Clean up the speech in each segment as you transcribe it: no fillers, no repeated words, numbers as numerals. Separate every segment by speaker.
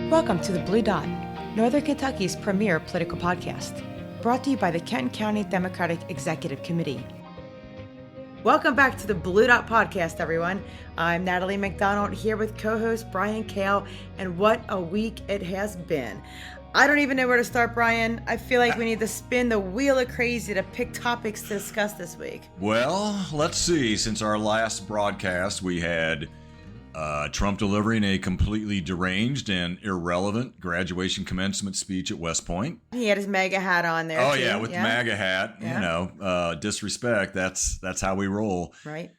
Speaker 1: Welcome to The Blue Dot, Northern Kentucky's premier political podcast, brought to you by the Kenton County Democratic Executive Committee. Welcome back to the Blue Dot podcast, everyone. I'm Natalie MacDonald here with co-host Brian Koehl, and what a week it has been. I don't even know where to start, Brian. I feel like we need to spin the wheel of crazy to pick topics to discuss this week.
Speaker 2: Well, let's see. Since our last broadcast, we had Trump delivering a completely deranged and irrelevant graduation commencement speech at West Point.
Speaker 1: He had his MAGA hat on there.
Speaker 2: Oh,
Speaker 1: too.
Speaker 2: yeah, with the MAGA hat.
Speaker 1: Yeah.
Speaker 2: You know, disrespect. That's how we roll.
Speaker 1: Right.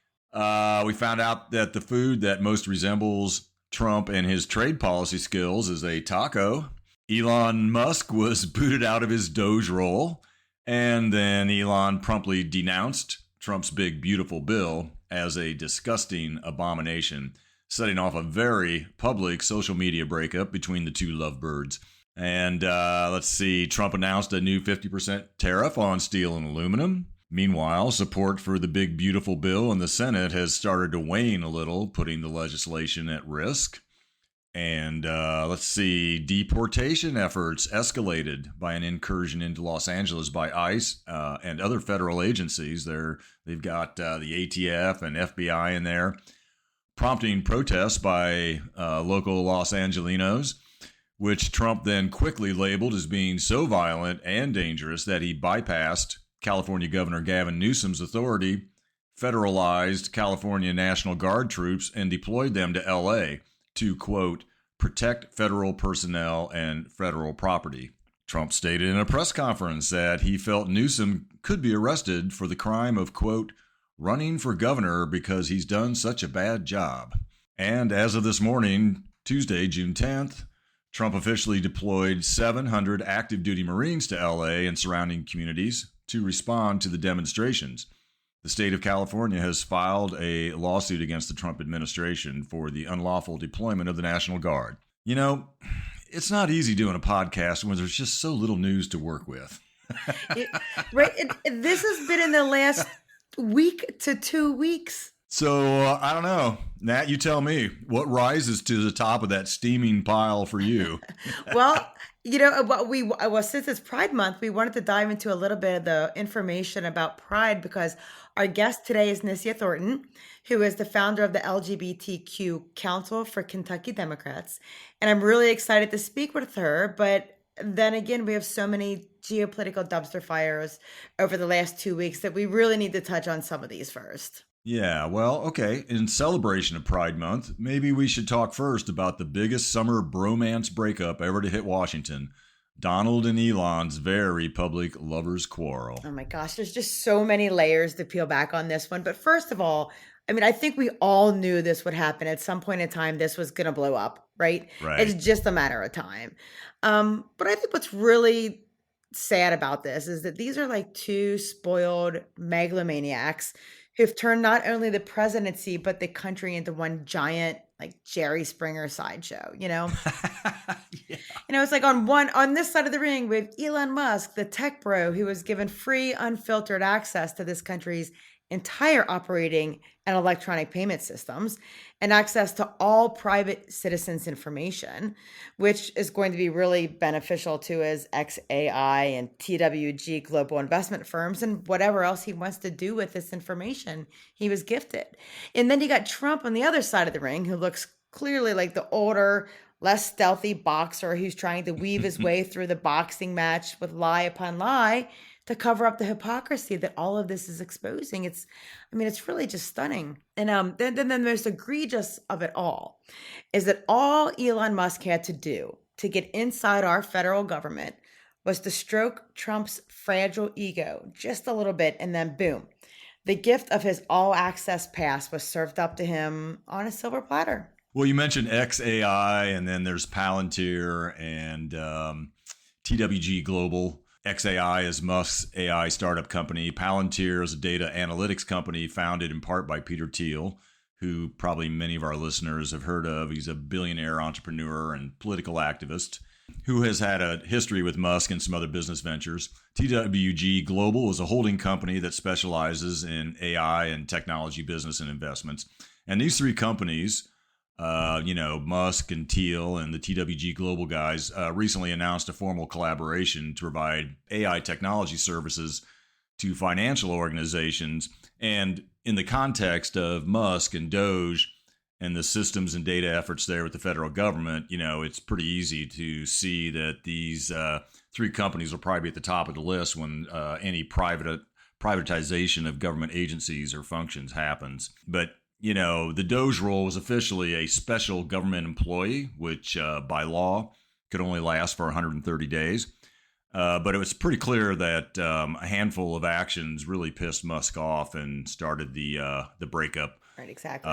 Speaker 2: We found out that the food that most resembles Trump and his trade policy skills is a taco. Elon Musk was booted out of his Doge role, and then Elon promptly denounced Trump's big, beautiful bill as a disgusting abomination, setting off a very public social media breakup between the two lovebirds. And let's see, Trump announced a new 50% tariff on steel and aluminum. Meanwhile, support for the big, beautiful bill in the Senate has started to wane a little, putting the legislation at risk. And let's see, deportation efforts escalated by an incursion into Los Angeles by ICE and other federal agencies. They've got the ATF and FBI in there, prompting protests by local Los Angelinos, which Trump then quickly labeled as being so violent and dangerous that he bypassed California Governor Gavin Newsom's authority, federalized California National Guard troops, and deployed them to L.A. to, quote, protect federal personnel and federal property. Trump stated in a press conference that he felt Newsom could be arrested for the crime of, quote, running for governor because he's done such a bad job. And as of this morning, Tuesday, June 10th, Trump officially deployed 700 active duty Marines to LA and surrounding communities to respond to the demonstrations. The state of California has filed a lawsuit against the Trump administration for the unlawful deployment of the National Guard. You know, it's not easy doing a podcast when there's just so little news to work with.
Speaker 1: This has been in the last week to 2 weeks.
Speaker 2: So I don't know. Nat, you tell me what rises to the top of that steaming pile for you.
Speaker 1: Well, you know, since it's Pride Month, we wanted to dive into a little bit of the information about Pride because our guest today is Nisia Thornton, who is the founder of the LGBTQ Council for Kentucky Democrats. And I'm really excited to speak with her. But then again, we have so many geopolitical dumpster fires over the last 2 weeks that we really need to touch on some of these first.
Speaker 2: Yeah, well, okay. In celebration of Pride Month, maybe we should talk first about the biggest summer bromance breakup ever to hit Washington. Donald and Elon's very public lovers' quarrel.
Speaker 1: Oh my gosh, there's just so many layers to peel back on this one. But first of all, I mean, I think we all knew this would happen at some point in time. This was going to blow up, right?
Speaker 2: Right.
Speaker 1: It's just a matter of time. But I think what's really sad about this is that these are like two spoiled megalomaniacs who've turned not only the presidency, but the country into one giant, like Jerry Springer sideshow, you know?
Speaker 2: Yeah.
Speaker 1: You know, it's like on this side of the ring, we have Elon Musk, the tech bro, who was given free, unfiltered access to this country's entire operating and electronic payment systems and access to all private citizens' information, which is going to be really beneficial to his XAI and TWG global investment firms and whatever else he wants to do with this information he was gifted. And then you got Trump on the other side of the ring, who looks clearly like the older, less stealthy boxer who's trying to weave his way through the boxing match with lie upon lie to cover up the hypocrisy that all of this is exposing. It's really just stunning. And then the most egregious of it all is that all Elon Musk had to do to get inside our federal government was to stroke Trump's fragile ego just a little bit, and then boom, the gift of his all-access pass was served up to him on a silver platter.
Speaker 2: Well, you mentioned XAI, and then there's Palantir and TWG Global. XAI is Musk's AI startup company. Palantir is a data analytics company founded in part by Peter Thiel, who probably many of our listeners have heard of. He's a billionaire entrepreneur and political activist who has had a history with Musk and some other business ventures. TWG Global is a holding company that specializes in AI and technology business and investments. And these three companies Musk and Teal and the TWG Global guys recently announced a formal collaboration to provide AI technology services to financial organizations. And in the context of Musk and Doge and the systems and data efforts there with the federal government, it's pretty easy to see that these three companies will probably be at the top of the list when any privatization of government agencies or functions happens. But the Doge role was officially a special government employee, which by law could only last for 130 days. But it was pretty clear that a handful of actions really pissed Musk off and started the breakup.
Speaker 1: Right, exactly.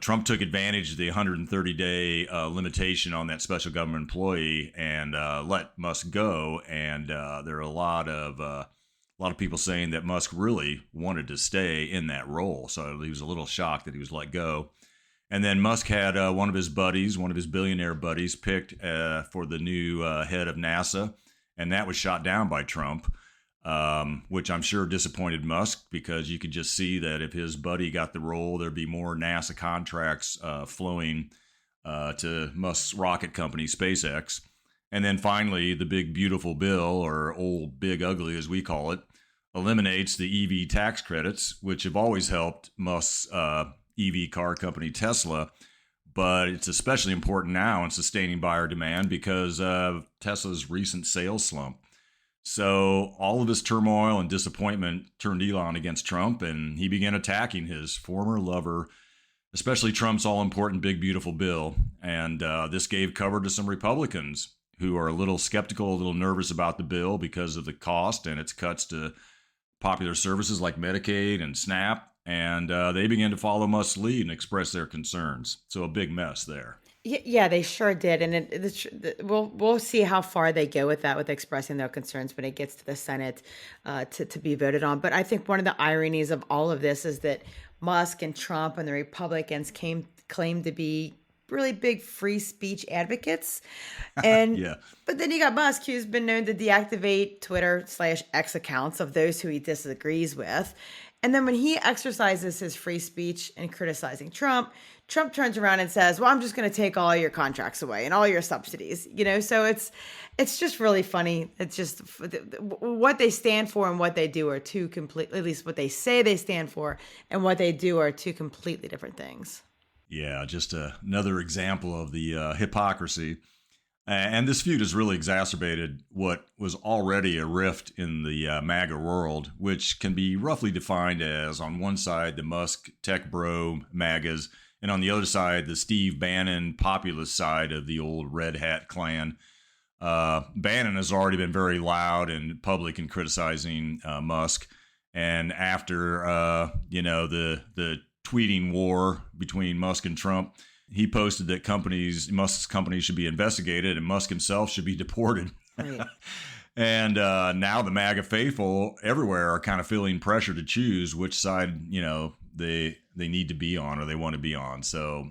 Speaker 2: Trump took advantage of the 130-day limitation on that special government employee and let Musk go. And there are a lot of people saying that Musk really wanted to stay in that role. So he was a little shocked that he was let go. And then Musk had one of his billionaire buddies, picked for the new head of NASA. And that was shot down by Trump, which I'm sure disappointed Musk, because you could just see that if his buddy got the role, there'd be more NASA contracts flowing to Musk's rocket company, SpaceX. And then finally, the big beautiful bill, or old big ugly as we call it, eliminates the EV tax credits, which have always helped Musk's EV car company Tesla. But it's especially important now in sustaining buyer demand because of Tesla's recent sales slump. So all of this turmoil and disappointment turned Elon against Trump, and he began attacking his former lover, especially Trump's all-important big beautiful bill. And this gave cover to some Republicans who are a little skeptical, a little nervous about the bill because of the cost and its cuts to popular services like Medicaid and SNAP. And they began to follow Musk's lead and express their concerns. So a big mess there.
Speaker 1: Yeah, they sure did, and we'll see how far they go with that, with expressing their concerns when it gets to the Senate to be voted on. But I think one of the ironies of all of this is that Musk and Trump and the Republicans claim to be really big free speech advocates, and
Speaker 2: Yeah.
Speaker 1: but then you got Musk, who's been known to deactivate Twitter/X accounts of those who he disagrees with. And then when he exercises his free speech in criticizing Trump turns around and says, well, I'm just going to take all your contracts away and all your subsidies, so it's just really funny. It's just what they stand for and what they do are two completely, at least what they say they stand for and what they do are two completely different things.
Speaker 2: Yeah, just another example of the hypocrisy. And this feud has really exacerbated what was already a rift in the MAGA world, which can be roughly defined as, on one side, the Musk tech bro MAGAs, and on the other side, the Steve Bannon populist side of the old Red Hat clan. Bannon has already been very loud and public in criticizing Musk. And after, the tweeting war between Musk and Trump, he posted that Musk's companies should be investigated and Musk himself should be deported.
Speaker 1: Right.
Speaker 2: And now the MAGA faithful everywhere are kind of feeling pressure to choose which side, they need to be on or they want to be on. So,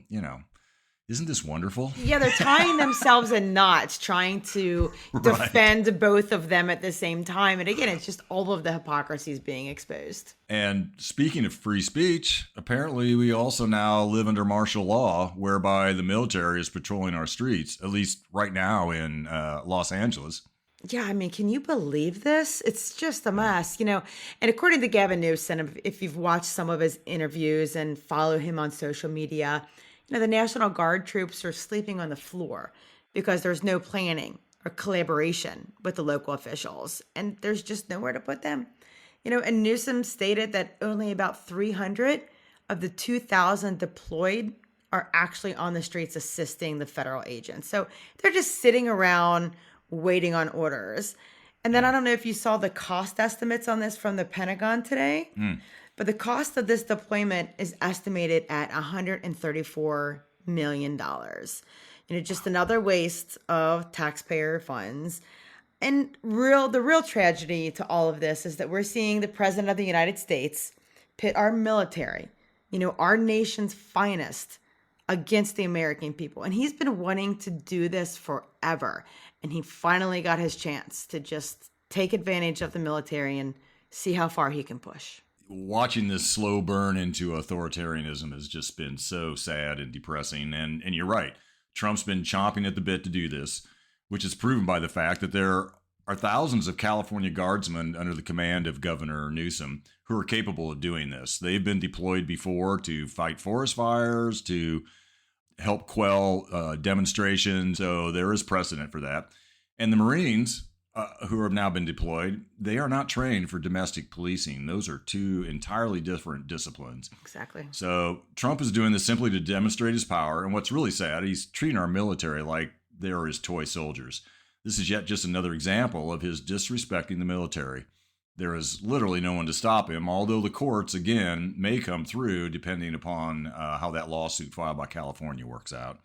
Speaker 2: isn't this wonderful?
Speaker 1: Yeah, they're tying themselves in knots, trying to defend both of them at the same time. And again, it's just all of the hypocrisies being exposed.
Speaker 2: And speaking of free speech, apparently we also now live under martial law, whereby the military is patrolling our streets, at least right now in Los Angeles.
Speaker 1: Yeah, I mean, can you believe this? It's just a mess, And according to Gavin Newsom, if you've watched some of his interviews and follow him on social media, the National Guard troops are sleeping on the floor because there's no planning or collaboration with the local officials, and there's just nowhere to put them. And Newsom stated that only about 300 of the 2,000 deployed are actually on the streets assisting the federal agents. So they're just sitting around waiting on orders. And then I don't know if you saw the cost estimates on this from the Pentagon today, but the cost of this deployment is estimated at $134 million. Just another waste of taxpayer funds. And the real tragedy to all of this is that we're seeing the President of the United States pit our military, our nation's finest, against the American people. And he's been wanting to do this forever. And he finally got his chance to just take advantage of the military and see how far he can push.
Speaker 2: watching this slow burn into authoritarianism has just been so sad and depressing. And you're right. Trump's been chomping at the bit to do this, which is proven by the fact that there are thousands of California guardsmen under the command of Governor Newsom who are capable of doing this. They've been deployed before to fight forest fires, to help quell demonstrations. So there is precedent for that. And the Marines, who have now been deployed, they are not trained for domestic policing. Those are two entirely different disciplines.
Speaker 1: Exactly.
Speaker 2: So Trump is doing this simply to demonstrate his power. And what's really sad, he's treating our military like they are his toy soldiers. This is yet just another example of his disrespecting the military. There is literally no one to stop him, although the courts, again, may come through depending upon how that lawsuit filed by California works out.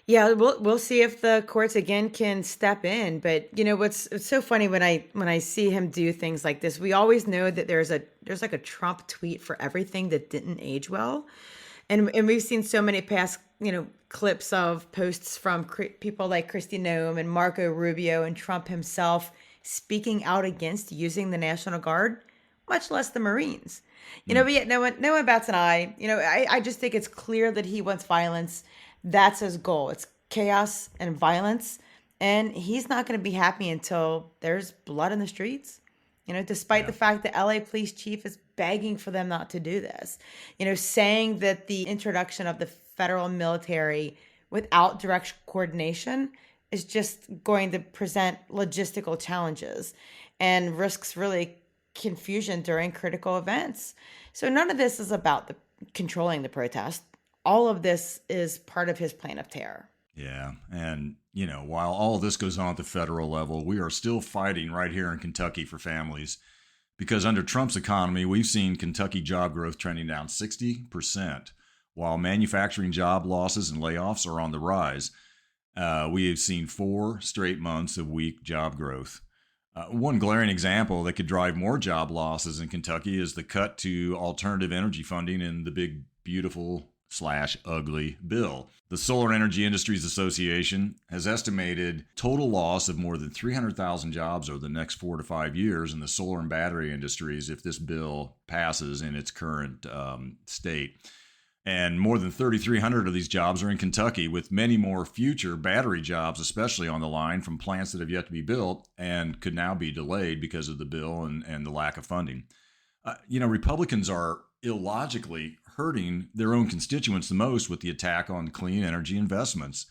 Speaker 1: Yeah, we'll see if the courts again can step in. But you know what's it's so funny when I see him do things like this. We always know that there's like a Trump tweet for everything that didn't age well, and we've seen so many past clips of posts from people like Kristi Noem and Marco Rubio and Trump himself speaking out against using the National Guard, much less the Marines. But yet no one bats an eye. I just think it's clear that he wants violence. That's his goal. It's chaos and violence. And he's not going to be happy until there's blood in the streets. Despite the fact that LA police chief is begging for them not to do this, saying that the introduction of the federal military without direct coordination is just going to present logistical challenges and risks really confusion during critical events. So none of this is about controlling the protest. All of this is part of his plan of terror.
Speaker 2: Yeah. And, while all this goes on at the federal level, we are still fighting right here in Kentucky for families because under Trump's economy, we've seen Kentucky job growth trending down 60%, while manufacturing job losses and layoffs are on the rise. We have seen 4 straight months of weak job growth. One glaring example that could drive more job losses in Kentucky is the cut to alternative energy funding in the big, beautiful / ugly bill. The Solar Energy Industries Association has estimated total loss of more than 300,000 jobs over the next 4 to 5 years in the solar and battery industries if this bill passes in its current state. And more than 3,300 of these jobs are in Kentucky, with many more future battery jobs, especially on the line from plants that have yet to be built and could now be delayed because of the bill and the lack of funding. Republicans are illogically hurting their own constituents the most with the attack on clean energy investments.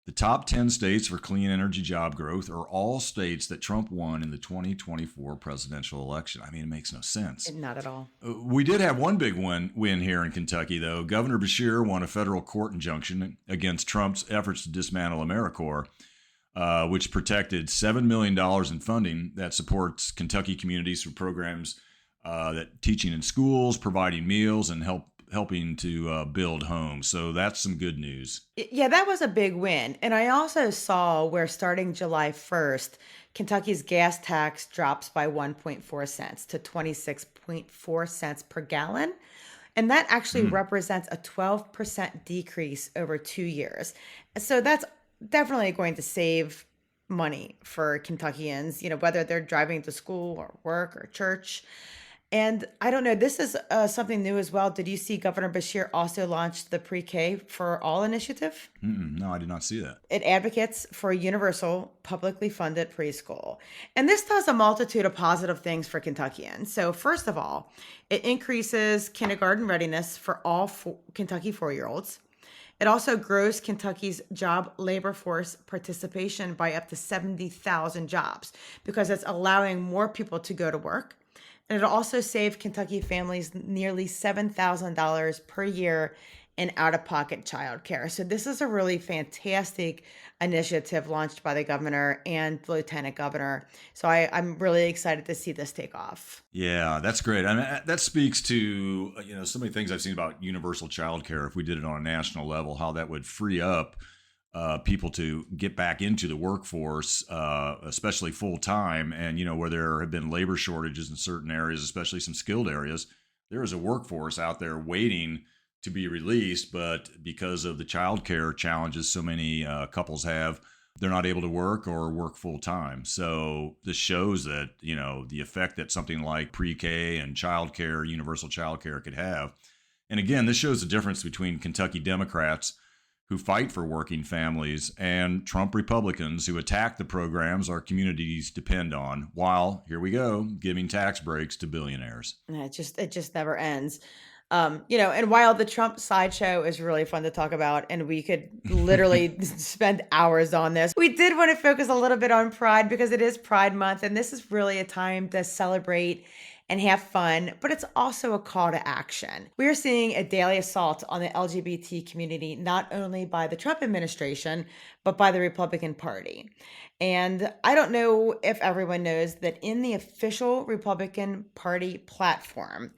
Speaker 2: The top 10 states for clean energy job growth are all states that Trump won in the 2024 presidential election. I mean, it makes no sense.
Speaker 1: Not at all.
Speaker 2: We did have one big win here in Kentucky, though. Governor Beshear won a federal court injunction against Trump's efforts to dismantle AmeriCorps, which protected $7 million in funding that supports Kentucky communities through programs that teaching in schools, providing meals, and helping to build homes. So that's some good news.
Speaker 1: Yeah, that was a big win. And I also saw where starting July 1st, Kentucky's gas tax drops by 1.4 cents to 26.4 cents per gallon. And that actually represents a 12% decrease over 2 years. So that's definitely going to save money for Kentuckians, whether they're driving to school or work or church. And I don't know, this is something new as well. Did you see Governor Beshear also launched the Pre-K for All initiative?
Speaker 2: No, I did not see that.
Speaker 1: It advocates for a universal, publicly funded preschool. And this does a multitude of positive things for Kentuckians. So first of all, it increases kindergarten readiness for all Kentucky 4-year-olds. It also grows Kentucky's job labor force participation by up to 70,000 jobs because it's allowing more people to go to work. And it'll also save Kentucky families nearly $7,000 per year in out-of-pocket childcare. So this is a really fantastic initiative launched by the governor and lieutenant governor. So I'm really excited to see this take off.
Speaker 2: Yeah, that's great. I mean, that speaks to so many things I've seen about universal childcare. If we did it on a national level, how that would free up people to get back into the workforce, especially full time. And, where there have been labor shortages in certain areas, especially some skilled areas, there is a workforce out there waiting to be released. But because of the childcare challenges so many couples have, they're not able to work or work full time. So this shows that, the effect that something like pre-K and childcare, universal childcare could have. And again, this shows the difference between Kentucky Democrats who fight for working families and Trump Republicans who attack the programs our communities depend on, while, here we go, giving tax breaks to billionaires.
Speaker 1: It just never ends. And while the Trump sideshow is really fun to talk about, and we could literally spend hours on this, we did want to focus a little bit on Pride because it is Pride Month, and this is really a time to celebrate and have fun, but it's also a call to action. We are seeing a daily assault on the LGBT community, not only by the Trump administration, but by the Republican Party. And I don't know if everyone knows that in the official Republican Party platform,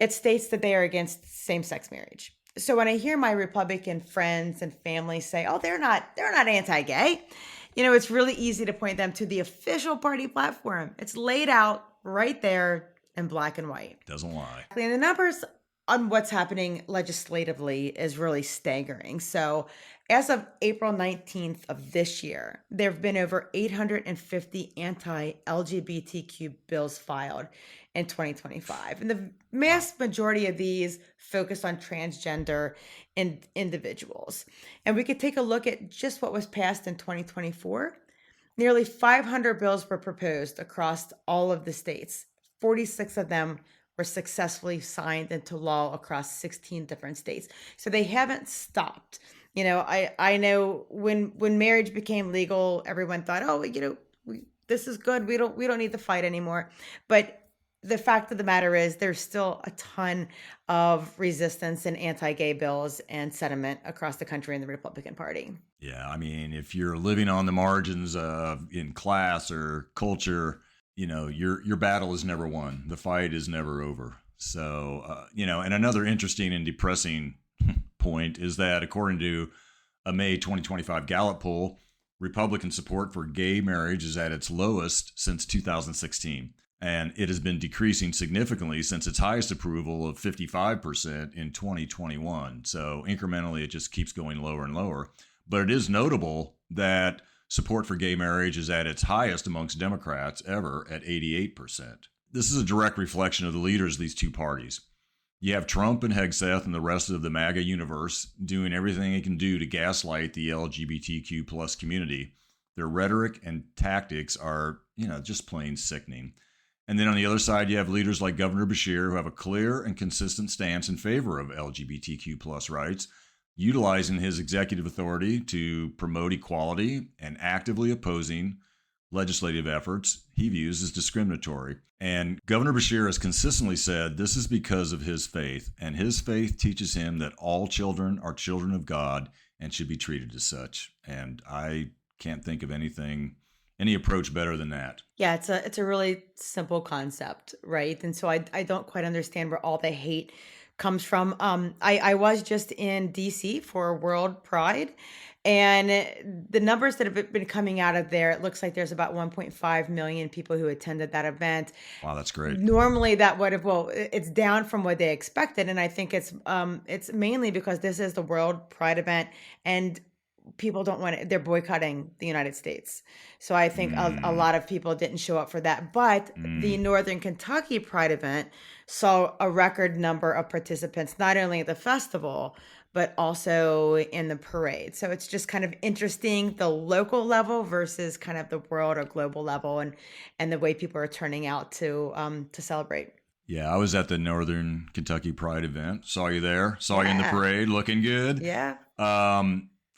Speaker 1: it states that they are against same-sex marriage. So when I hear my Republican friends and family say, "Oh, they're not anti-gay," it's really easy to point them to the official party platform. It's laid out right there in black and white.
Speaker 2: Doesn't lie.
Speaker 1: And the numbers on what's happening legislatively is really staggering. So as of April 19th of this year, there have been over 850 anti-LGBTQ bills filed in 2025. And the vast majority of these focus on transgender individuals. And we could take a look at just what was passed in 2024. Nearly 500 bills were proposed across all of the states. 46 of them were successfully signed into law across 16 different states. So they haven't stopped. I know when marriage became legal, everyone thought, "Oh, this is good. We don't need to fight anymore." But the fact of the matter is there's still a ton of resistance and anti-gay bills and sentiment across the country in the Republican Party.
Speaker 2: Yeah, I mean, if you're living on the margins in class or culture, your battle is never won. The fight is never over. So, and another interesting and depressing point is that according to a May 2025 Gallup poll, Republican support for gay marriage is at its lowest since 2016. And it has been decreasing significantly since its highest approval of 55% in 2021. So incrementally, it just keeps going lower and lower. But it is notable that support for gay marriage is at its highest amongst Democrats ever at 88%. This is a direct reflection of the leaders of these two parties. You have Trump and Hegseth and the rest of the MAGA universe doing everything they can do to gaslight the LGBTQ plus community. Their rhetoric and tactics are, just plain sickening. And then on the other side, you have leaders like Governor Beshear who have a clear and consistent stance in favor of LGBTQ plus rights, utilizing his executive authority to promote equality and actively opposing legislative efforts he views as discriminatory. And Governor Beshear has consistently said this is because of his faith, and his faith teaches him that all children are children of God and should be treated as such. And I can't think of any approach better than that.
Speaker 1: Yeah, it's a really simple concept, right? And so I don't quite understand where all the hate comes from. I was just in DC for World Pride, and the numbers that have been coming out of there, it looks like there's about 1.5 million people who attended that event.
Speaker 2: Wow, that's great.
Speaker 1: Normally that would have, it's down from what they expected. And I think it's mainly because this is the World Pride event and people don't want it. They're boycotting the United States. So I think a lot of people didn't show up for that. But the Northern Kentucky Pride event saw a record number of participants, not only at the festival, but also in the parade. So it's just kind of interesting, the local level versus kind of the world or global level, and the way people are turning out to celebrate.
Speaker 2: Yeah, I was at the Northern Kentucky Pride event. Saw you there. Saw you in the parade, looking good.
Speaker 1: Yeah.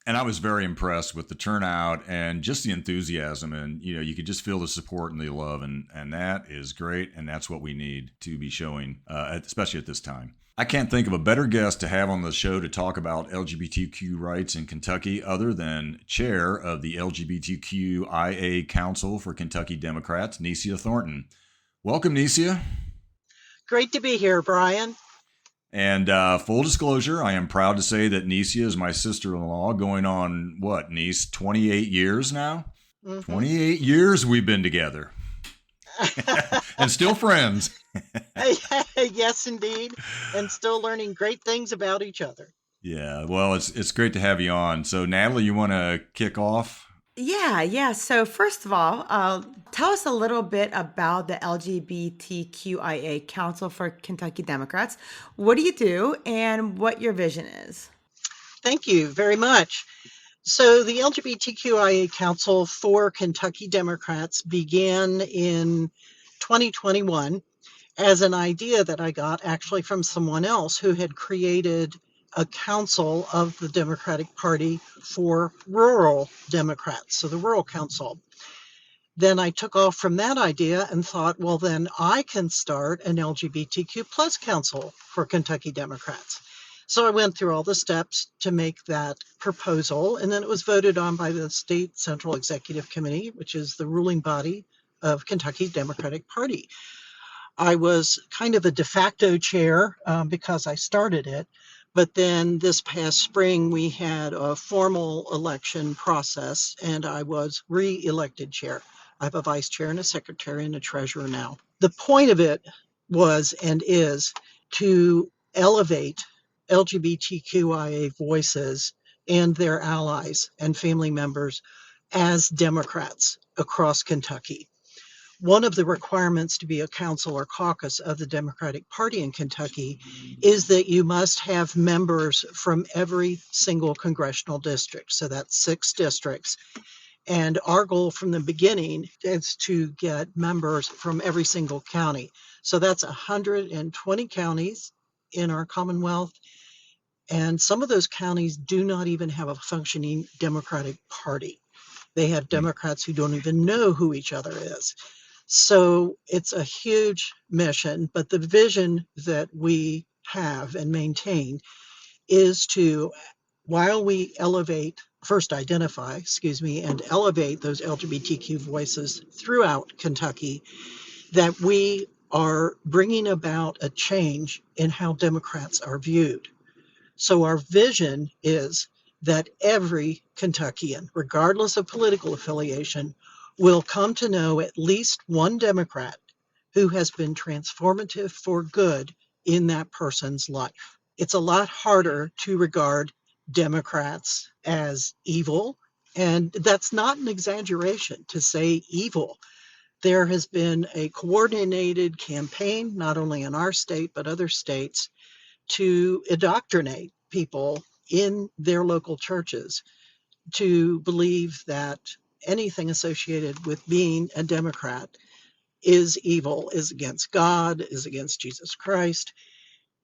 Speaker 2: And I was very impressed with the turnout and just the enthusiasm. And, you could just feel the support and the love. And that is great. And that's what we need to be showing, especially at this time. I can't think of a better guest to have on the show to talk about LGBTQ rights in Kentucky other than chair of the LGBTQIA Council for Kentucky Democrats, Nisia Thornton. Welcome, Nisia.
Speaker 3: Great to be here, Brian.
Speaker 2: And full disclosure, I am proud to say that Nisia is my sister-in-law, going on, niece, 28 years now? Mm-hmm. 28 years we've been together. And still friends.
Speaker 3: Yes, indeed. And still learning great things about each other.
Speaker 2: Yeah, well, it's great to have you on. So, Natalie, you want to kick off?
Speaker 1: Yeah. So, first of all, tell us a little bit about the LGBTQIA Council for Kentucky Democrats. What do you do and what your vision is?
Speaker 3: Thank you very much. So, the LGBTQIA Council for Kentucky Democrats began in 2021 as an idea that I got actually from someone else who had created a council of the Democratic Party for rural Democrats, so the Rural Council. Then I took off from that idea and thought, well, then I can start an LGBTQ plus council for Kentucky Democrats. So I went through all the steps to make that proposal, and then it was voted on by the State Central Executive Committee, which is the ruling body of Kentucky Democratic Party. I was kind of a de facto chair because I started it. But then this past spring, we had a formal election process, and I was re-elected chair. I have a vice chair and a secretary and a treasurer now. The point of it was and is to elevate LGBTQIA voices and their allies and family members as Democrats across Kentucky. One of the requirements to be a council or caucus of the Democratic Party in Kentucky is that you must have members from every single congressional district. So that's 6 districts. And our goal from the beginning is to get members from every single county. So that's 120 counties in our Commonwealth. And some of those counties do not even have a functioning Democratic Party. They have Democrats who don't even know who each other is. So it's a huge mission, but the vision that we have and maintain is to, while we identify, and elevate those LGBTQ voices throughout Kentucky, that we are bringing about a change in how Democrats are viewed. So our vision is that every Kentuckian, regardless of political affiliation, will come to know at least one Democrat who has been transformative for good in that person's life. It's a lot harder to regard Democrats as evil, and that's not an exaggeration to say evil. There has been a coordinated campaign, not only in our state, but other states, to indoctrinate people in their local churches to believe that anything associated with being a Democrat is evil, is against God, is against Jesus Christ.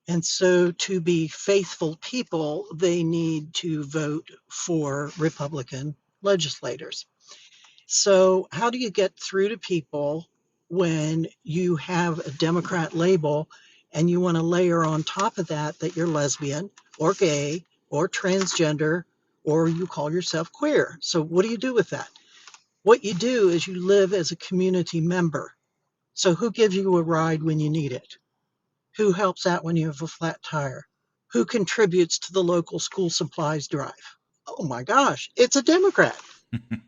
Speaker 3: And so to be faithful people, they need to vote for Republican legislators. So how do you get through to people when you have a Democrat label and you want to layer on top of that you're lesbian or gay or transgender or you call yourself queer? So what do you do with that? What you do is you live as a community member. So who gives you a ride when you need it? Who helps out when you have a flat tire? Who contributes to the local school supplies drive? Oh my gosh, it's a Democrat.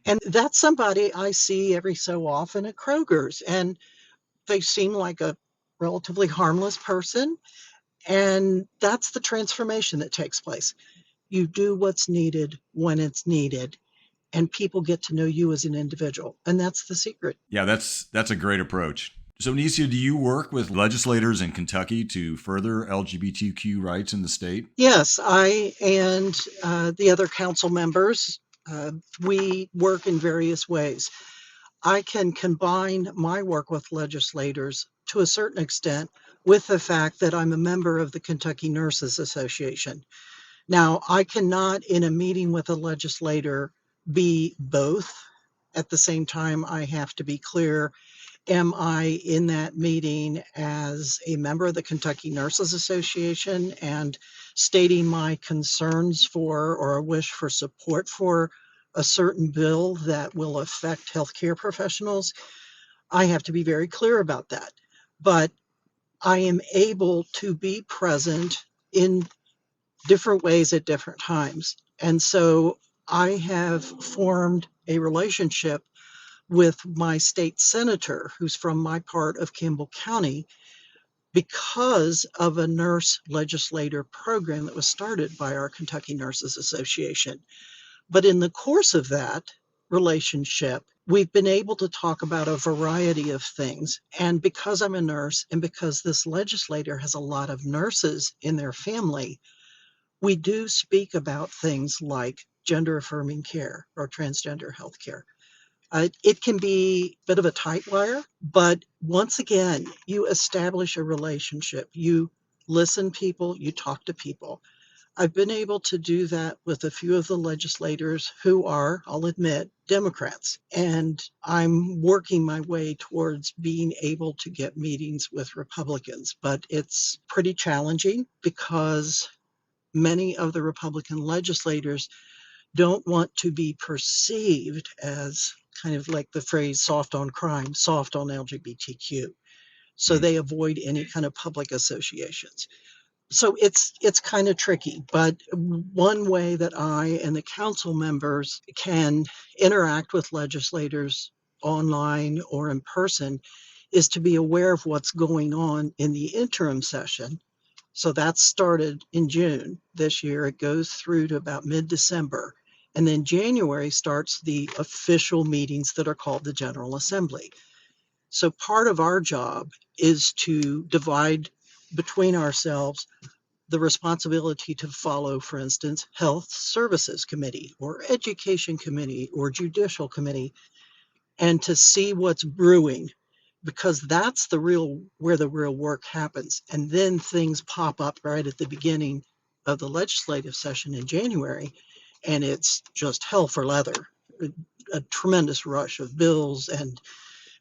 Speaker 3: And that's somebody I see every so often at Kroger's. And they seem like a relatively harmless person. And that's the transformation that takes place. You do what's needed when it's needed, and people get to know you as an individual. And that's the secret.
Speaker 2: Yeah, that's a great approach. So, Nisia, do you work with legislators in Kentucky to further LGBTQ rights in the state?
Speaker 3: Yes, I and the other council members, we work in various ways. I can combine my work with legislators to a certain extent with the fact that I'm a member of the Kentucky Nurses Association. Now, I cannot, in a meeting with a legislator, be both. At the same time, I have to be clear, am I in that meeting as a member of the Kentucky Nurses Association and stating my concerns for or a wish for support for a certain bill that will affect healthcare professionals? I have to be very clear about that. But I am able to be present in different ways at different times. And so I have formed a relationship with my state senator, who's from my part of Campbell County, because of a nurse legislator program that was started by our Kentucky Nurses Association. But in the course of that relationship. We've been able to talk about a variety of things. And because I'm a nurse and because this legislator has a lot of nurses in their family, we do speak about things like gender affirming care or transgender health care. It can be a bit of a tight wire, but once again, you establish a relationship. You listen people, you talk to people. I've been able to do that with a few of the legislators who are, I'll admit, Democrats. And I'm working my way towards being able to get meetings with Republicans. But it's pretty challenging because many of the Republican legislators don't want to be perceived as kind of like the phrase soft on crime, soft on LGBTQ. So they avoid any kind of public associations. So it's kind of tricky, but one way that I and the council members can interact with legislators online or in person is to be aware of what's going on in the interim session. So that started in June this year. It goes through to about mid-December. And then January starts the official meetings that are called the General Assembly. So part of our job is to divide between ourselves the responsibility to follow, for instance, Health Services Committee or Education Committee or Judicial Committee, and to see what's brewing, because that's where the real work happens. And then things pop up right at the beginning of the legislative session in January, and it's just hell for leather, a tremendous rush of bills and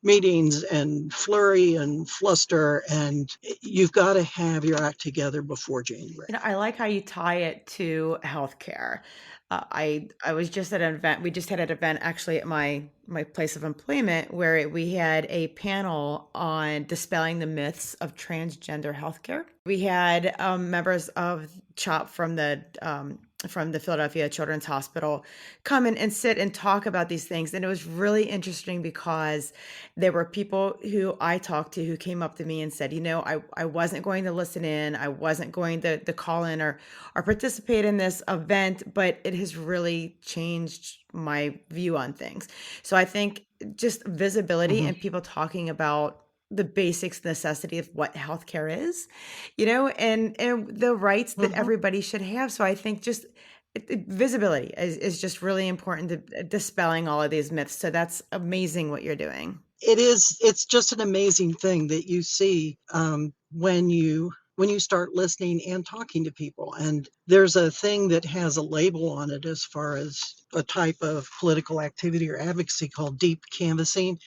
Speaker 3: meetings and flurry and fluster, and you've got to have your act together before January.
Speaker 1: I like how you tie it to healthcare. I was just at an event. We just had an event actually at my place of employment where we had a panel on dispelling the myths of transgender healthcare. We had members of CHOP from the Philadelphia Children's Hospital come in and sit and talk about these things. And it was really interesting because there were people who I talked to who came up to me and said, I wasn't going to listen in. I wasn't going to call in or participate in this event, but it has really changed my view on things. So I think just visibility and people talking about the basics necessity of what healthcare is, and the rights that everybody should have. So I think just visibility is just really important to dispelling all of these myths. So that's amazing what you're doing.
Speaker 3: It's just an amazing thing that you see when you start listening and talking to people. And there's a thing that has a label on it as far as a type of political activity or advocacy called deep canvassing.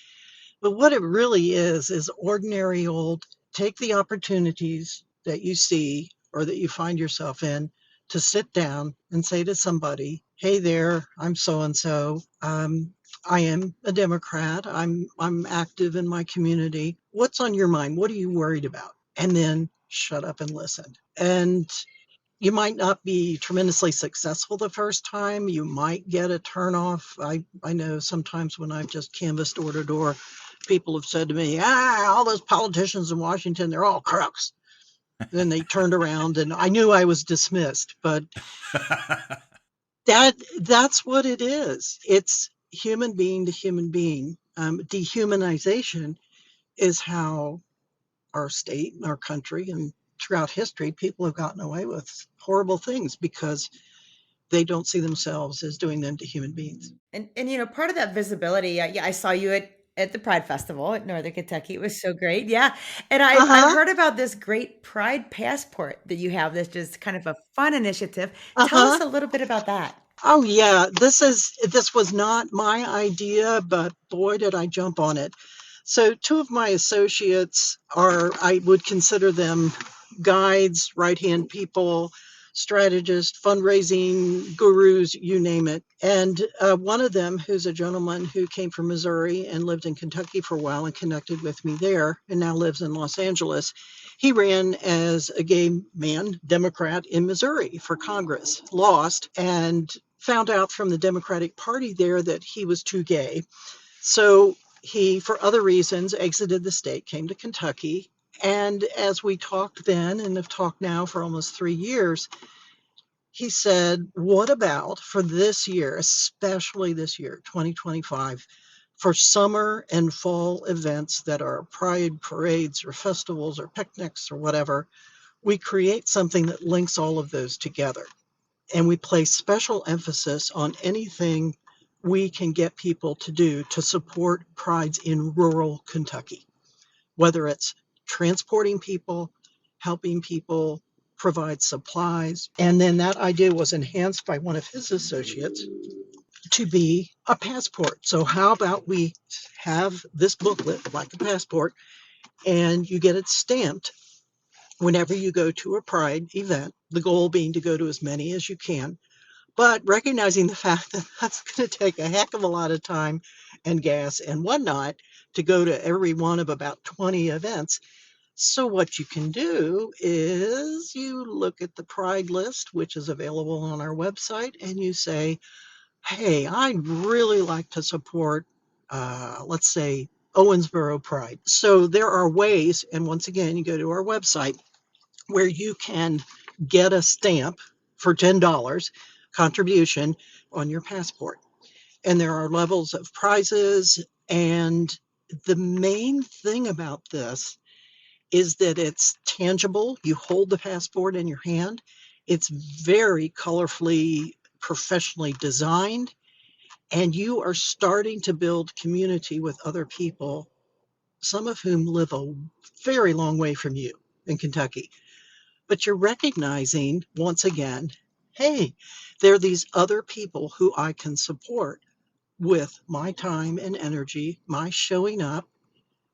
Speaker 3: But what it really is ordinary old, take the opportunities that you see or that you find yourself in to sit down and say to somebody, hey there, I'm so-and-so. I am a Democrat. I'm active in my community. What's on your mind? What are you worried about? And then shut up and listen. And you might not be tremendously successful the first time. You might get a turnoff. I know sometimes when I've just canvassed door to door, people have said to me, all those politicians in Washington, they're all crooks. Then they turned around and I knew I was dismissed. But that's what it is. It's human being to human being. Dehumanization is how our state and our country and throughout history, people have gotten away with horrible things because they don't see themselves as doing them to human beings.
Speaker 1: And part of that visibility, I saw you at the Pride Festival at Northern Kentucky. It was so great. Yeah. And I heard about this great Pride passport that you have. That's just kind of a fun initiative. Tell us a little bit about that.
Speaker 3: Oh yeah, this was not my idea, but boy, did I jump on it. So two of my associates I would consider them guides, right-hand people, strategists, fundraising gurus, you name it. And one of them, who's a gentleman who came from Missouri and lived in Kentucky for a while and connected with me there and now lives in Los Angeles, he ran as a gay man, Democrat in Missouri for Congress, lost, and found out from the Democratic Party there that he was too gay. So he, for other reasons, exited the state, came to Kentucky. And as we talked then and have talked now for almost 3 years, he said, what about for this year, especially this year, 2025, for summer and fall events that are pride parades or festivals or picnics or whatever, we create something that links all of those together. And we place special emphasis on anything we can get people to do to support prides in rural Kentucky, whether it's transporting people, helping people provide supplies. And then that idea was enhanced by one of his associates to be a passport. So, how about we have this booklet like a passport and you get it stamped whenever you go to a pride event, the goal being to go to as many as you can, but recognizing the fact that that's going to take a heck of a lot of time and gas and whatnot to go to every one of about 20 events. So what you can do is you look at the pride list, which is available on our website, and you say, hey, I'd really like to support, let's say, Owensboro Pride. So there are ways, and once again, you go to our website where you can get a stamp for $10 contribution on your passport. And there are levels of prizes. And the main thing about this is that it's tangible. You hold the passport in your hand. It's very colorfully, professionally designed. And you are starting to build community with other people, some of whom live a very long way from you in Kentucky. But you're recognizing, once again, hey, there are these other people who I can support with my time and energy, my showing up,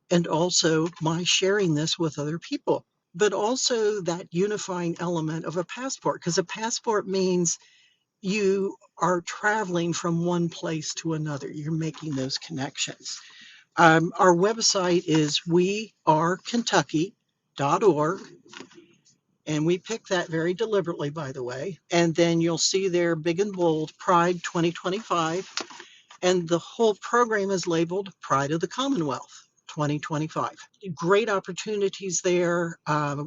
Speaker 3: and also my sharing this with other people. But also that unifying element of a passport, because a passport means you are traveling from one place to another. You're making those connections. Our website is wearekentucky.org. And we picked that very deliberately, by the way. And then you'll see there, big and bold, Pride 2025. And the whole program is labeled Pride of the Commonwealth 2025. Great opportunities there.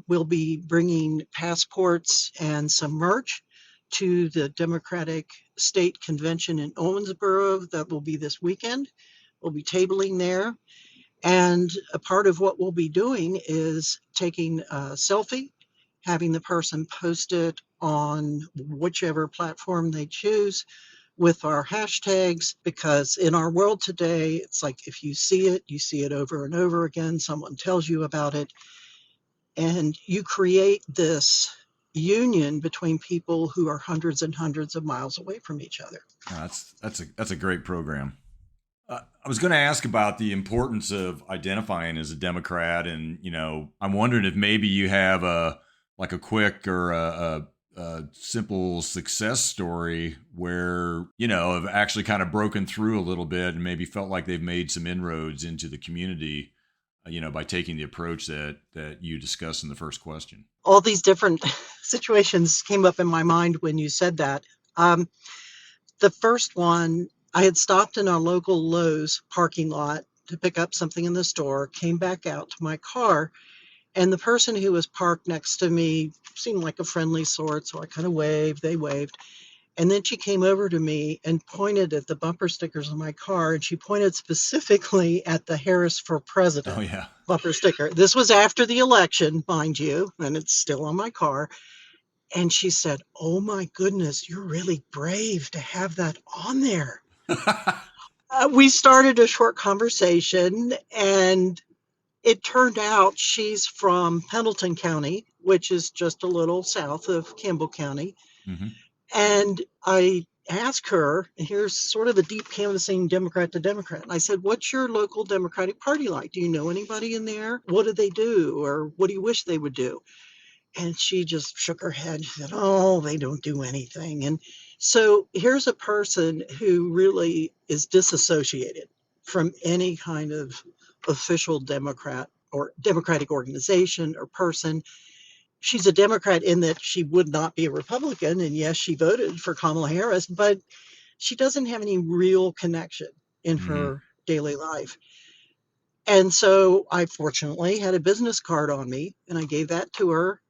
Speaker 3: We'll be bringing passports and some merch to the Democratic State Convention in Owensboro. That will be this weekend. We'll be tabling there. And a part of what we'll be doing is taking a selfie, having the person post it on whichever platform they choose with our hashtags, because in our world today, it's like if you see it over and over again, someone tells you about it, and you create this union between people who are hundreds and hundreds of miles away from each other.
Speaker 2: That's a great program. I was going to ask about the importance of identifying as a Democrat, and I'm wondering if maybe you have a quick or a simple success story where have actually kind of broken through a little bit and maybe felt like they've made some inroads into the community, by taking the approach that you discussed in the first question.
Speaker 3: All these different situations came up in my mind when you said that. The first one, I had stopped in our local Lowe's parking lot to pick up something in the store, came back out to my car, and the person who was parked next to me seemed like a friendly sort, so I kind of waved, they waved. And then she came over to me and pointed at the bumper stickers on my car, and she pointed specifically at the Harris for President bumper sticker. This was after the election, mind you, and it's still on my car. And she said, "Oh my goodness, you're really brave to have that on there." We started a short conversation, and it turned out she's from Pendleton County, which is just a little south of Campbell County.
Speaker 2: Mm-hmm.
Speaker 3: And I asked her, and here's sort of a deep canvassing Democrat to Democrat. And I said, "What's your local Democratic Party like? Do you know anybody in there? What do they do? Or what do you wish they would do?" And she just shook her head. She said, "Oh, they don't do anything." And so here's a person who really is disassociated from any kind of official Democrat or Democratic organization or person. She's a Democrat in that she would not be a Republican. And yes, she voted for Kamala Harris, but she doesn't have any real connection in her daily life. And so I fortunately had a business card on me, and I gave that to her.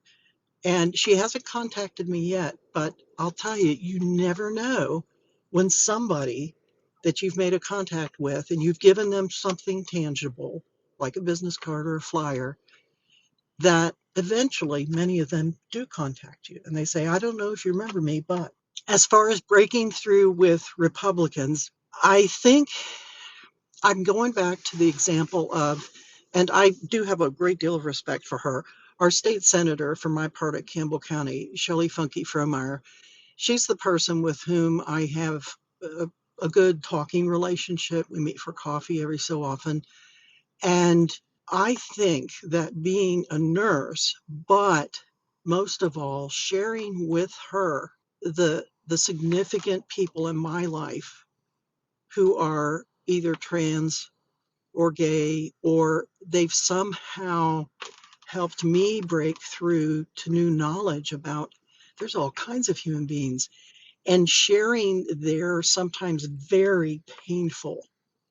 Speaker 3: And she hasn't contacted me yet, but I'll tell you, you never know when somebody that you've made a contact with and you've given them something tangible, like a business card or a flyer, that eventually many of them do contact you and they say, I don't know if you remember me, but as far as breaking through with Republicans, I think I'm going back to the example of, and I do have a great deal of respect for her, our state senator from my part of Campbell County, Shelley Funke Fromeyer. She's the person with whom I have a good talking relationship. We meet for coffee every so often. And I think that being a nurse, but most of all, sharing with her the significant people in my life who are either trans or gay, or they've somehow helped me break through to new knowledge about there's all kinds of human beings, and sharing their sometimes very painful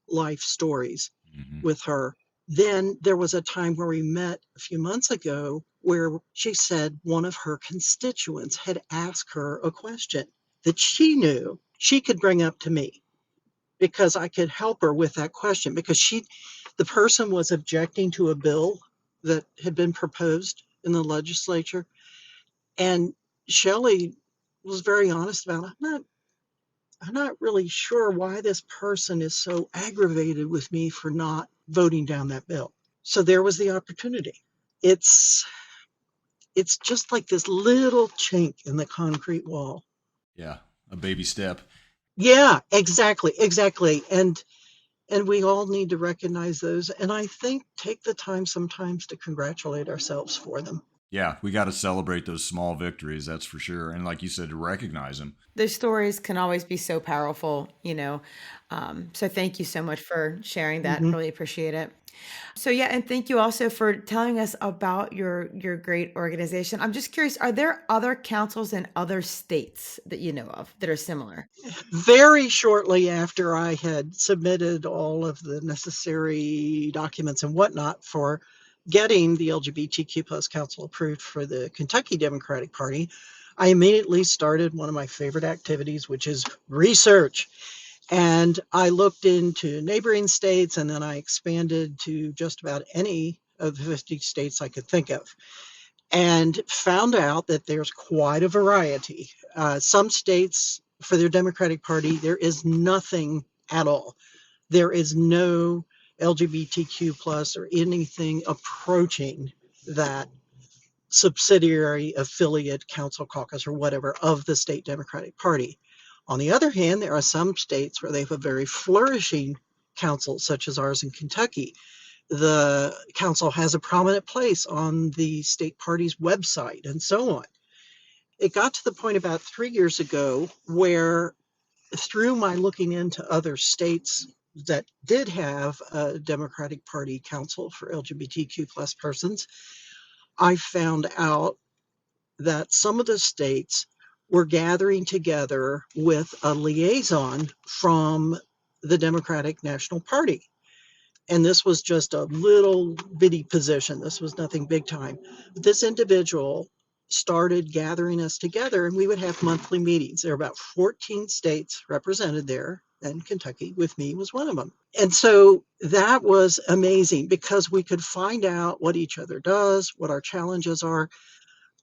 Speaker 3: life stories
Speaker 2: Mm-hmm.
Speaker 3: with her. Then there was a time where we met a few months ago where she said one of her constituents had asked her a question that she knew she could bring up to me because I could help her with that question, because the person was objecting to a bill that had been proposed in the legislature. And Shelley was very honest about it. I'm not really sure why this person is so aggravated with me for not voting down that bill. So there was the opportunity. It's it's just like this little chink in the concrete wall.
Speaker 2: Yeah, a baby step.
Speaker 3: Yeah, exactly. And we all need to recognize those, and I think take the time sometimes to congratulate ourselves for them.
Speaker 2: Yeah, we got to celebrate those small victories, that's for sure. And like you said, to recognize them.
Speaker 1: Those stories can always be so powerful, you know. So thank you so much for sharing that.
Speaker 3: Hmm.
Speaker 1: Really appreciate it. So yeah, and thank you also for telling us about your great organization. I'm just curious, are there other councils in other states that you know of that are similar?
Speaker 3: Very shortly after I had submitted all of the necessary documents and whatnot for getting the LGBTQ plus council approved for the Kentucky Democratic Party, I immediately started one of my favorite activities, which is research. And I looked into neighboring states, and then I expanded to just about any of the 50 states I could think of, and found out that there's quite a variety. Some states, for their Democratic Party, there is nothing at all. There is no LGBTQ plus or anything approaching that subsidiary affiliate council caucus or whatever of the state Democratic Party. On the other hand, there are some states where they have a very flourishing council, such as ours in Kentucky. The council has a prominent place on the state party's website and so on. It got to the point about 3 years ago where, through my looking into other states that did have a Democratic Party council for LGBTQ plus persons, I found out that some of the states were gathering together with a liaison from the Democratic National Party. And this was just a little bitty position. This was nothing big time. But this individual started gathering us together, and we would have monthly meetings. There were about 14 states represented there, and Kentucky with me was one of them. And so that was amazing because we could find out what each other does, what our challenges are.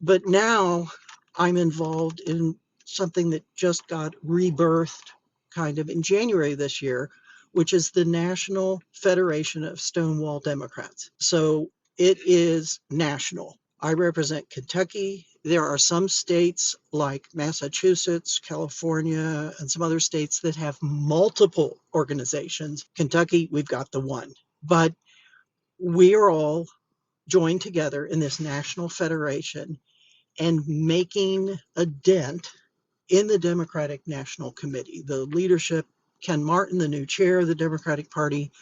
Speaker 3: But now I'm involved in something that just got rebirthed kind of in January this year, which is the National Federation of Stonewall Democrats. So it is national. I represent Kentucky. There are some states like Massachusetts, California, and some other states that have multiple organizations. Kentucky, we've got the one. But we are all joined together in this national federation and making a dent in the Democratic National Committee. The leadership, Ken Martin, the new chair of the Democratic Party,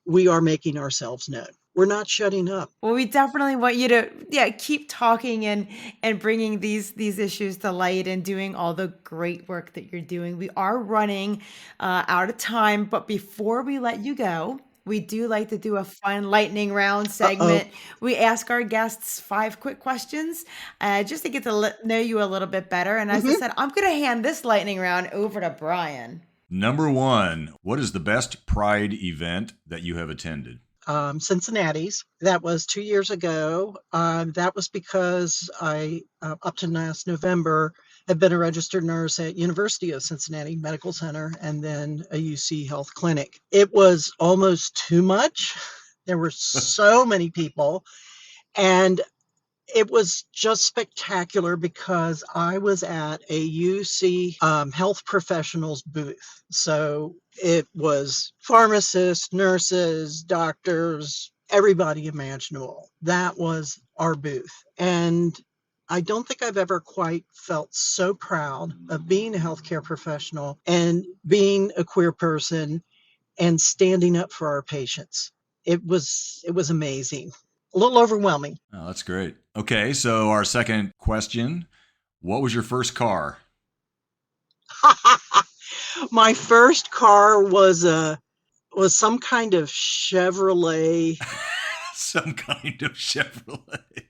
Speaker 3: we are making ourselves known. We're not shutting up.
Speaker 1: Well, we definitely want you to, yeah, keep talking and bringing these issues to light and doing all the great work that you're doing. We are running out of time, but before we let you go, we do like to do a fun lightning round
Speaker 3: Uh-oh.
Speaker 1: segment. We ask our guests 5 quick questions just to get to know you a little bit better. And as I
Speaker 3: hmm
Speaker 1: said, I'm going to hand this lightning round over to Brian.
Speaker 2: Number one, what is the best Pride event that you have attended?
Speaker 3: Cincinnati's. That was 2 years ago. That was because I, up to last November, have been a registered nurse at University of Cincinnati Medical Center and then a UC Health Clinic. It was almost too much. There were so many people, and it was just spectacular because I was at a UC health professionals booth. So it was pharmacists, nurses, doctors, everybody imaginable. That was our booth. And I don't think I've ever quite felt so proud of being a healthcare professional and being a queer person and standing up for our patients. It was amazing. A little overwhelming.
Speaker 2: Oh, that's great. Okay, so our second question, what was your first car?
Speaker 3: My first car was some kind of Chevrolet.
Speaker 2: Some kind of Chevrolet.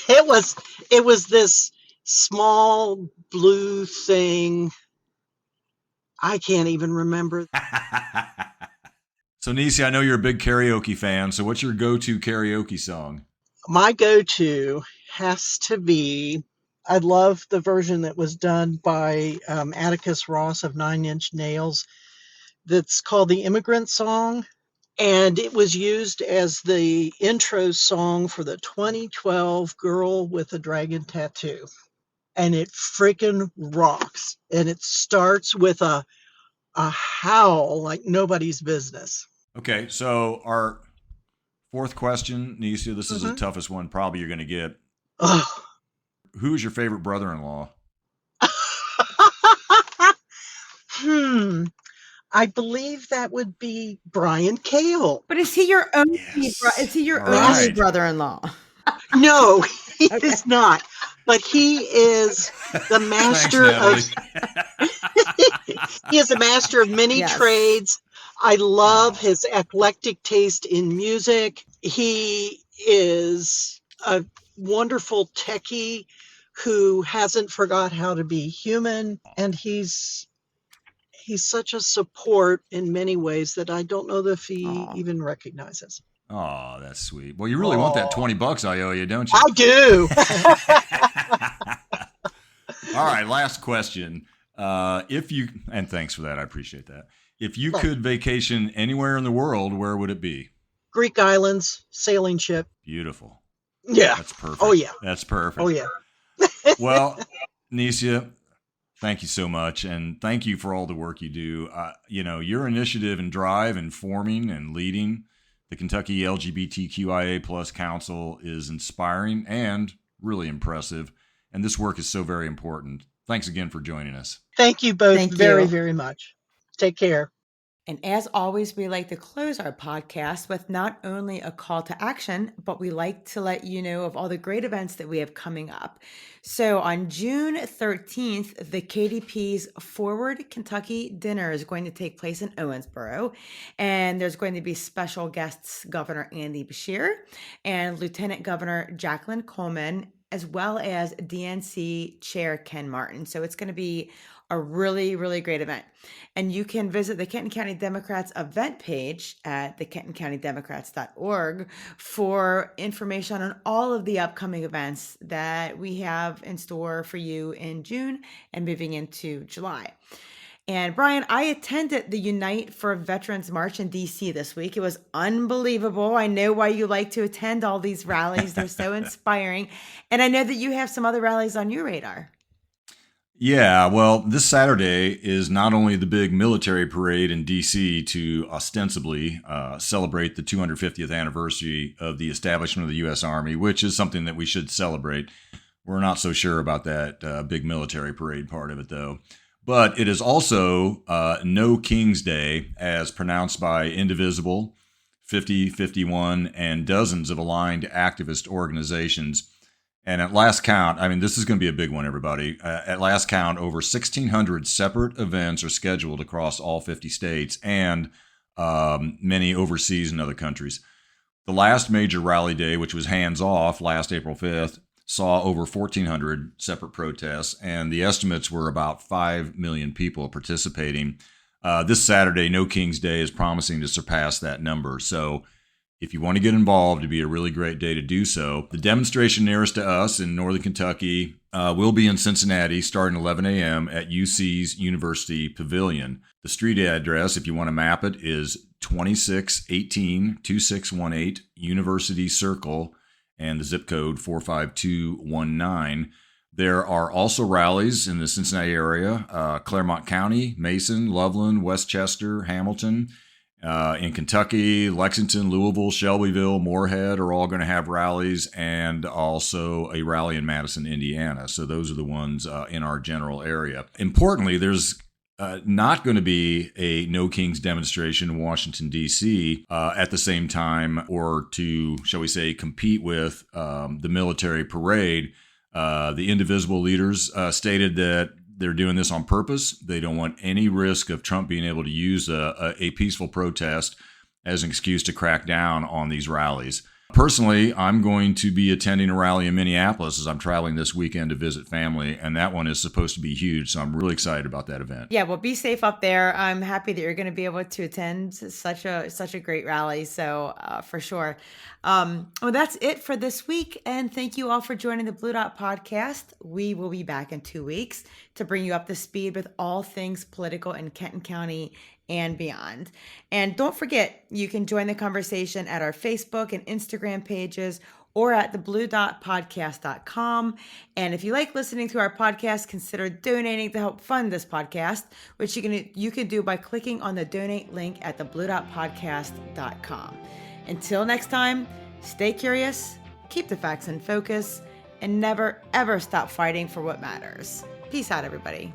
Speaker 3: It was this small blue thing. I can't even remember.
Speaker 2: So, Nisia, I know you're a big karaoke fan. So, what's your go-to karaoke song?
Speaker 3: My go-to has to be, I love the version that was done by Atticus Ross of Nine Inch Nails that's called the Immigrant Song. And it was used as the intro song for the 2012 Girl with a Dragon Tattoo. And it freaking rocks. And it starts with a howl like nobody's business.
Speaker 2: Okay, so our fourth question, Nisia, this is the
Speaker 3: Mhm.
Speaker 2: toughest one probably you're going to get.
Speaker 3: Ugh.
Speaker 2: Who is your favorite brother-in-law?
Speaker 3: I believe that would be Brian Koehl.
Speaker 1: But is he your only,
Speaker 2: Yes.
Speaker 1: is he your
Speaker 2: All
Speaker 1: only
Speaker 2: right.
Speaker 1: brother-in-law?
Speaker 3: No, he
Speaker 1: Okay.
Speaker 3: is not. But he is the master
Speaker 2: Thanks,
Speaker 3: he is a master of many
Speaker 1: Yes.
Speaker 3: trades. I love
Speaker 2: Oh.
Speaker 3: his eclectic taste in music. He is a wonderful techie who hasn't forgot how to be human, and he's such a support in many ways that I don't know if he
Speaker 1: Aw.
Speaker 3: even recognizes.
Speaker 2: Oh, that's sweet. Well, you really want that $20 I owe you, don't you?
Speaker 3: I do.
Speaker 2: All right, last question. And thanks for that. I appreciate that. If you could vacation anywhere in the world, where would it be?
Speaker 3: Greek islands, sailing ship.
Speaker 2: Beautiful.
Speaker 3: Yeah.
Speaker 2: That's perfect.
Speaker 3: Oh, yeah.
Speaker 2: That's perfect.
Speaker 3: Oh, yeah.
Speaker 2: Well, Nisia, thank you so much. And thank you for all the work you do. Your initiative and drive in forming and leading the Kentucky LGBTQIA plus Council is inspiring and really impressive. And this work is so very important. Thanks again for joining us.
Speaker 3: Thank you both
Speaker 1: Thank
Speaker 3: very,
Speaker 1: you.
Speaker 3: very much. Take care.
Speaker 1: And as always, we like to close our podcast with not only a call to action, but we like to let you know of all the great events that we have coming up. So on June 13th, the KDP's Forward Kentucky Dinner is going to take place in Owensboro. And there's going to be special guests, Governor Andy Beshear and Lieutenant Governor Jacqueline Coleman, as well as DNC Chair Ken Martin. So it's going to be a really, really great event. And you can visit the Kenton County Democrats event page at thekentoncountydemocrats.org for information on all of the upcoming events that we have in store for you in June and moving into July. And Brian, I attended the Unite for Veterans March in DC this week. It was unbelievable. I know why you like to attend all these rallies. They're so inspiring. And I know that you have some other rallies on your radar.
Speaker 2: Yeah, well, this Saturday is not only the big military parade in D.C. to ostensibly celebrate the 250th anniversary of the establishment of the U.S. Army, which is something that we should celebrate. We're not so sure about that big military parade part of it, though. But it is also No King's Day, as pronounced by Indivisible, 5051, and dozens of aligned activist organizations. And at last count, I mean, this is going to be a big one, everybody. At last count, over 1,600 separate events are scheduled across all 50 states. And many overseas in other countries. The last major rally day, which was hands-off last April 5th, saw over 1,400 separate protests, and the estimates were about 5 million people participating. This Saturday, No King's Day, is promising to surpass that number. So if you want to get involved, it'd be a really great day to do so. The demonstration nearest to us in northern Kentucky will be in Cincinnati starting 11 a.m. at UC's University Pavilion. The street address, if you want to map it, is 2618-2618 University Circle, and the zip code 45219. There are also rallies in the Cincinnati area, Claremont County, Mason, Loveland, Westchester, Hamilton. In Kentucky, Lexington, Louisville, Shelbyville, Moorhead are all going to have rallies, and also a rally in Madison, Indiana. So those are the ones in our general area. Importantly, there's not going to be a No Kings demonstration in Washington, D.C. At the same time, or to, shall we say, compete with the military parade. The indivisible leaders stated that they're doing this on purpose. They don't want any risk of Trump being able to use a peaceful protest as an excuse to crack down on these rallies. Personally, I'm going to be attending a rally in Minneapolis as I'm traveling this weekend to visit family, and that one is supposed to be huge, so I'm really excited about that event.
Speaker 1: Yeah, well, be safe up there. I'm happy that you're going to be able to attend such a great rally, so for sure. Well, that's it for this week, and thank you all for joining the Blue Dot Podcast. We will be back in 2 weeks to bring you up to speed with all things political in Kenton County and beyond. And don't forget, you can join the conversation at our Facebook and Instagram pages or at thebluedotpodcast.com. And if you like listening to our podcast, consider donating to help fund this podcast, which you can do by clicking on the donate link at thebluedotpodcast.com. Until next time, stay curious, keep the facts in focus, and never, ever stop fighting for what matters. Peace out, everybody.